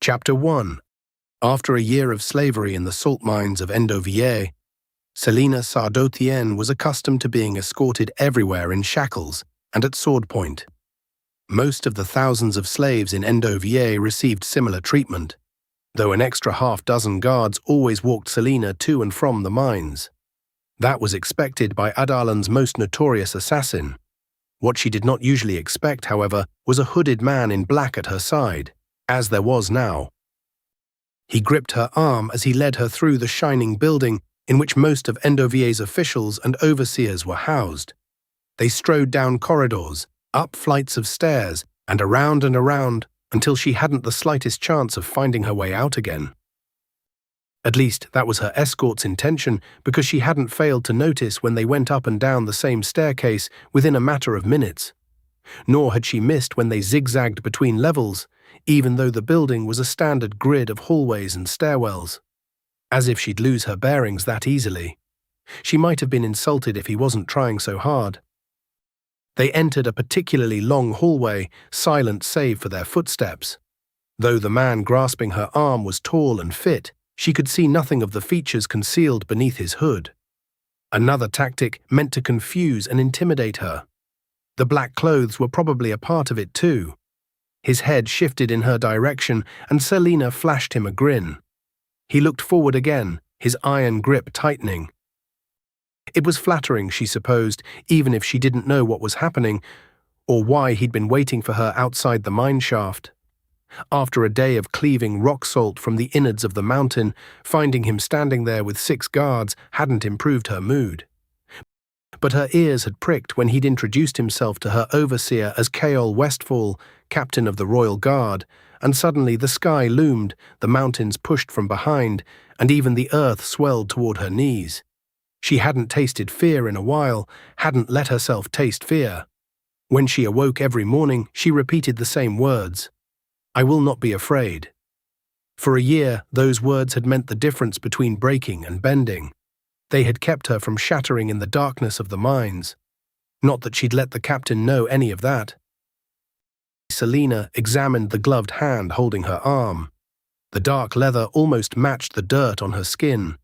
Chapter 1. After a year of slavery in the salt mines of Endovier, Selina Sardothien was accustomed to being escorted everywhere in shackles and at sword point. Most of the thousands of slaves in Endovier received similar treatment, though an extra half-dozen guards always walked Selina to and from the mines. That was expected by Adarlan's most notorious assassin. What she did not usually expect, however, was a hooded man in black at her side, as there was now. He gripped her arm as he led her through the shining building in which most of Endovier's officials and overseers were housed. They strode down corridors, up flights of stairs, and around until she hadn't the slightest chance of finding her way out again. At least that was her escort's intention, because she hadn't failed to notice when they went up and down the same staircase within a matter of minutes. Nor had she missed when they zigzagged between levels, even though the building was a standard grid of hallways and stairwells. As if she'd lose her bearings that easily. She might have been insulted if he wasn't trying so hard. They entered a particularly long hallway, silent save for their footsteps. Though the man grasping her arm was tall and fit, she could see nothing of the features concealed beneath his hood. Another tactic meant to confuse and intimidate her. The black clothes were probably a part of it too. His head shifted in her direction, and Selina flashed him a grin. He looked forward again, his iron grip tightening. It was flattering, she supposed, even if she didn't know what was happening, or why he'd been waiting for her outside the mine shaft. After a day of cleaving rock salt from the innards of the mountain, finding him standing there with 6 guards hadn't improved her mood. But her ears had pricked when he'd introduced himself to her overseer as Chaol Westfall, captain of the Royal Guard, and suddenly the sky loomed, the mountains pushed from behind, and even the earth swelled toward her knees. She hadn't tasted fear in a while, hadn't let herself taste fear. When she awoke every morning, she repeated the same words. I will not be afraid. For a year, those words had meant the difference between breaking and bending. They had kept her from shattering in the darkness of the mines. Not that she'd let the captain know any of that. Selina examined the gloved hand holding her arm. The dark leather almost matched the dirt on her skin.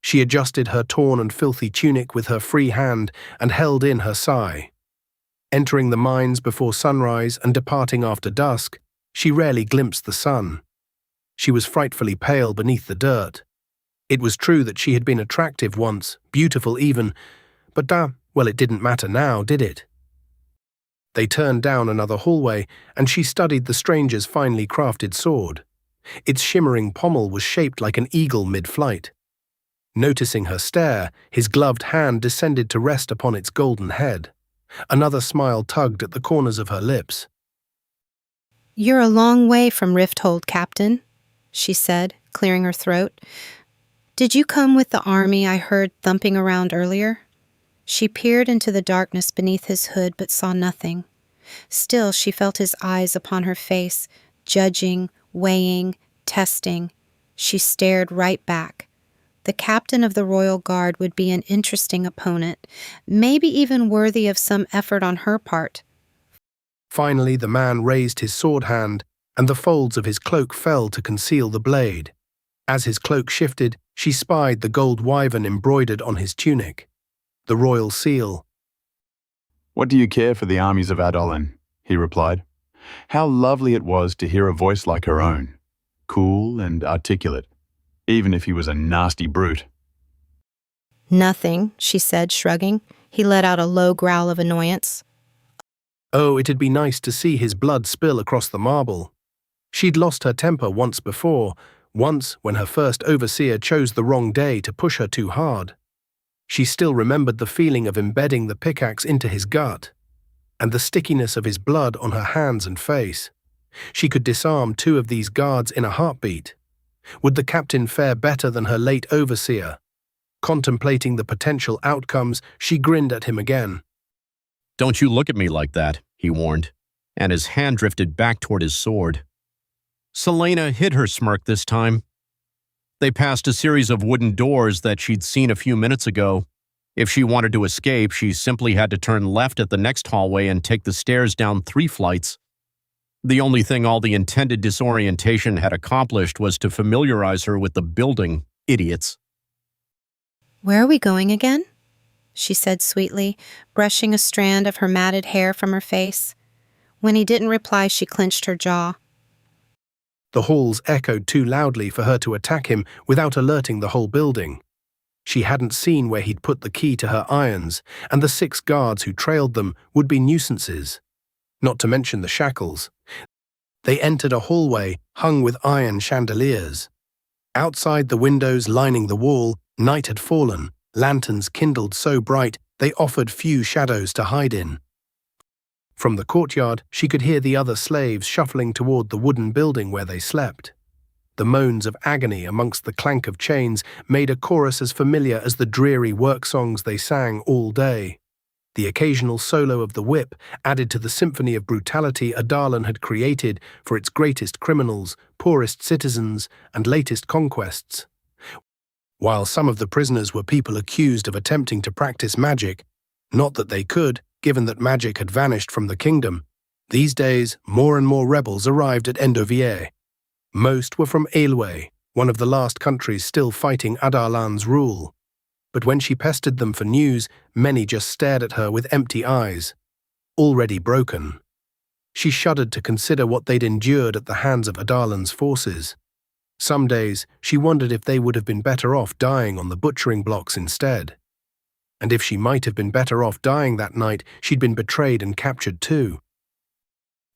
She adjusted her torn and filthy tunic with her free hand and held in her sigh. Entering the mines before sunrise and departing after dusk, she rarely glimpsed the sun. She was frightfully pale beneath the dirt. It was true that she had been attractive once, beautiful even, but it didn't matter now, did it? They turned down another hallway, and she studied the stranger's finely crafted sword. Its shimmering pommel was shaped like an eagle mid-flight. Noticing her stare, his gloved hand descended to rest upon its golden head. Another smile tugged at the corners of her lips. You're a long way from Rifthold, Captain, she said, clearing her throat. Did you come with the army I heard thumping around earlier? She peered into the darkness beneath his hood but saw nothing. Still, she felt his eyes upon her face, judging, weighing, testing. She stared right back. The captain of the Royal Guard would be an interesting opponent, maybe even worthy of some effort on her part. Finally, the man raised his sword hand, and the folds of his cloak fell to conceal the blade. As his cloak shifted, she spied the gold wyvern embroidered on his tunic, the royal seal. What do you care for the armies of Adarlan? He replied. How lovely it was to hear a voice like her own, cool and articulate, even if he was a nasty brute. Nothing, she said, shrugging. He let out a low growl of annoyance. Oh, it'd be nice to see his blood spill across the marble. She'd lost her temper once before, once when her first overseer chose the wrong day to push her too hard. She still remembered the feeling of embedding the pickaxe into his gut, and the stickiness of his blood on her hands and face. She could disarm 2 of these guards in a heartbeat. Would the captain fare better than her late overseer? Contemplating the potential outcomes, she grinned at him again. Don't you look at me like that, he warned, and his hand drifted back toward his sword. Selina hid her smirk this time. They passed a series of wooden doors that she'd seen a few minutes ago. If she wanted to escape, she simply had to turn left at the next hallway and take the stairs down 3 flights. The only thing all the intended disorientation had accomplished was to familiarize her with the building, idiots. "Where are we going again?" she said sweetly, brushing a strand of her matted hair from her face. When he didn't reply, she clenched her jaw. The halls echoed too loudly for her to attack him without alerting the whole building. She hadn't seen where he'd put the key to her irons, and the 6 guards who trailed them would be nuisances. Not to mention the shackles. They entered a hallway hung with iron chandeliers. Outside the windows lining the wall, night had fallen, lanterns kindled so bright they offered few shadows to hide in. From the courtyard, she could hear the other slaves shuffling toward the wooden building where they slept. The moans of agony amongst the clank of chains made a chorus as familiar as the dreary work songs they sang all day. The occasional solo of the whip added to the symphony of brutality Adarlan had created for its greatest criminals, poorest citizens, and latest conquests. While some of the prisoners were people accused of attempting to practice magic, not that they could, given that magic had vanished from the kingdom, these days more and more rebels arrived at Endovier. Most were from Aelway, one of the last countries still fighting Adarlan's rule. But when she pestered them for news, many just stared at her with empty eyes, already broken. She shuddered to consider what they'd endured at the hands of Adarlan's forces. Some days, she wondered if they would have been better off dying on the butchering blocks instead. And if she might have been better off dying that night, she'd been betrayed and captured too.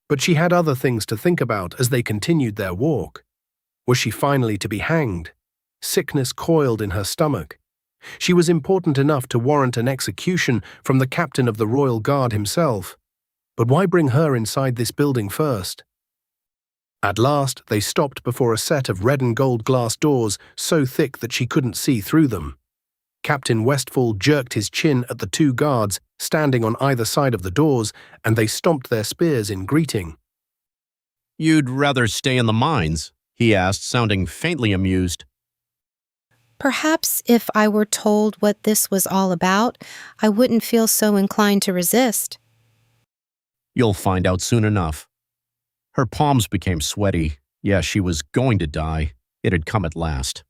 But she had other things to think about as they continued their walk. Was she finally to be hanged? Sickness coiled in her stomach. She was important enough to warrant an execution from the captain of the Royal Guard himself. But why bring her inside this building first? At last, they stopped before a set of red and gold glass doors so thick that she couldn't see through them. Captain Westfall jerked his chin at the 2 guards standing on either side of the doors, and they stomped their spears in greeting. "You'd rather stay in the mines?" he asked, sounding faintly amused. "Perhaps if I were told what this was all about, I wouldn't feel so inclined to resist." "You'll find out soon enough." Her palms became sweaty. Yes, she was going to die. It had come at last.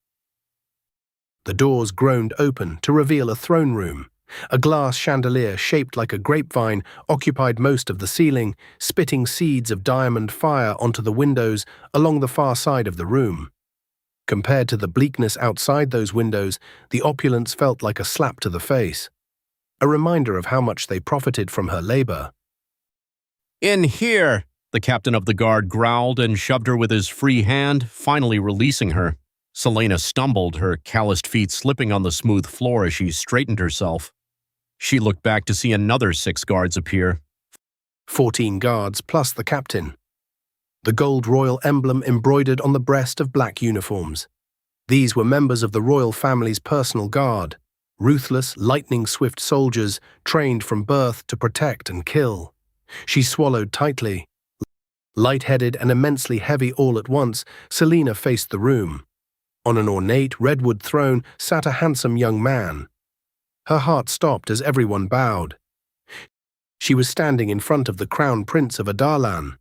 The doors groaned open to reveal a throne room. A glass chandelier shaped like a grapevine occupied most of the ceiling, spitting seeds of diamond fire onto the windows along the far side of the room. Compared to the bleakness outside those windows, the opulence felt like a slap to the face, a reminder of how much they profited from her labor. "In here!" the captain of the guard growled and shoved her with his free hand, finally releasing her. Selena stumbled, her calloused feet slipping on the smooth floor as she straightened herself. She looked back to see another 6 guards appear. 14 guards plus the captain. The gold royal emblem embroidered on the breast of black uniforms. These were members of the royal family's personal guard, ruthless, lightning-swift soldiers trained from birth to protect and kill. She swallowed tightly. Light-headed and immensely heavy all at once, Selena faced the room. On an ornate redwood throne sat a handsome young man. Her heart stopped as everyone bowed. She was standing in front of the crown prince of Adarlan.